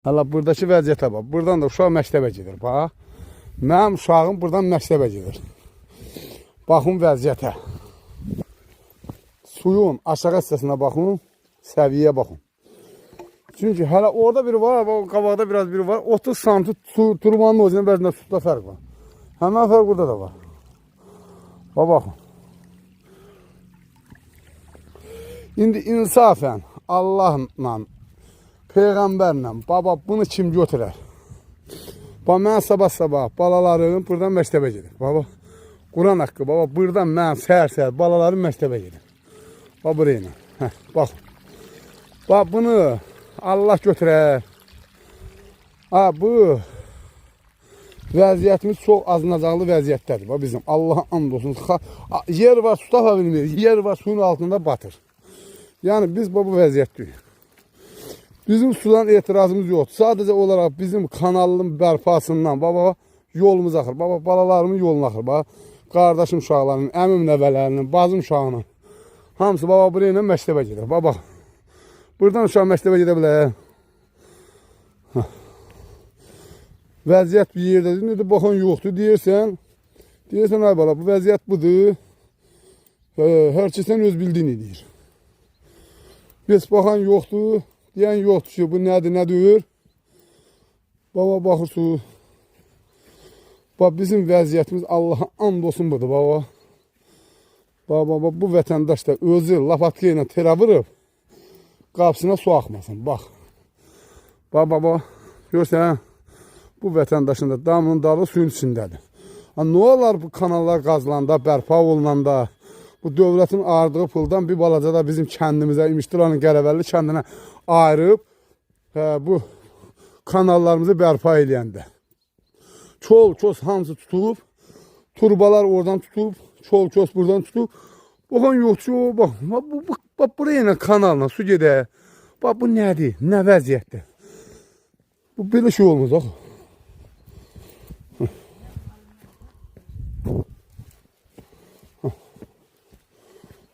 Hala buradakı vəziyyətə bax. Buradan da uşaq məktəbə gedir. Bax. Mənim uşağım buradan məktəbə gedir. Baxın vəziyyətə. Suyun aşağı hissəsinə baxın, səviyyəyə baxın. Çünki hələ orada biri var, qabaqda biraz biri var. 30 santim turbanın özünün bəzində suda fərq var. Həmən fərq burada da var. Baxın. İndi insafən Allahla, Peyğəmbərlə, baba bunu kim götürər? Bax, mən sabah balalarım buradan məktəbə gedir. Baba, Quran haqqı, baba, buradan mən səhər balalarım məktəbə gedir. Bax, buraya. Bax. Bax, bunu Allah götürər. Bu vəziyyətimiz çox aznacaqlı vəziyyətdədir. Bax, bizim Allah and olsun. Yer var, su tapa bilmir. Yer var, suyun altında batır. Yəni, biz bu vəziyyətdəyik. Bizim sudan etirazımız yoxdur. Sadəcə olaraq bizim kanalın bərpasından, baba, yolumuz axır. Baba, balalarımın yolunu axır. Baba, qardaşım uşaqlarının, əmim nəvələrinin, bazım uşağının. Hamısı, baba, buraya ilə məktəbə gedir. Baba, buradan uşaq məktəbə gedə bilər. Vəziyyət bir yerdədir. Nədir, baxın, yoxdur. Deyirsən, ay bala, bu vəziyyət budur. Hər kəsən öz bildiyini deyir. Biz baxan yoxdur. Deyən yoxdur ki, bu nədir, nə deyir? Baba, baxırsınız. Bax, bizim vəziyyətimiz Allaha and olsun budur, baba. Baba, bu vətəndaş da özü lapatka ilə terə vırıb, qapısına su axmasın, bax. Baba, görsən, bu vətəndaşın da damının dalı suyun içindədir. Nə olar bu kanallar qazılanda, bərpa olunanda, bu dövlətin ayırdığı puldan bir balaca da bizim kəndimizə, İmişdiranın Qərəvəlli kəndinə ayırıb bu kanallarımızı bərpa eləyəndə. Çol-ços hamısı tutulub, turbalar oradan tutub, çol-ços buradan tutub. Baxın, yoxdur, bax, buraya ilə kanalına su gedək. Bax, bu nədir, nə vəziyyətdir? Bu belə şey olmaz, axı.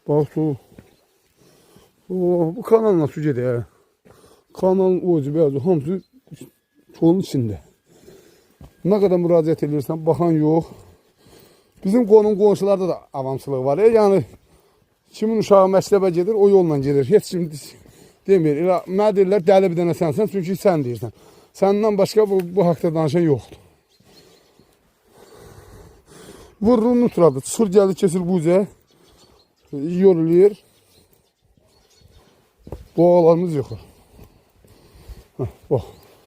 Bax, su. Bu kanalına su gedək. Kanalın ocu, beyazı, hamısı çolun içində. Nə qədər müraciət edirsən, baxan yox. Bizim qonşularda da avamçılıq var. Yəni, kimin uşağı məktəbə gedir, o yolla gedir. Heç kim demir. Nə deyirlər, dəli bir dənə sənsən, çünki sən deyirsən. Səndən başqa bu haqda danışan yoxdur. Vurur, nuturadır. Çıxır, gəlir, kesir bucə. Yorulur. Boğalarımız yoxdur. Bax.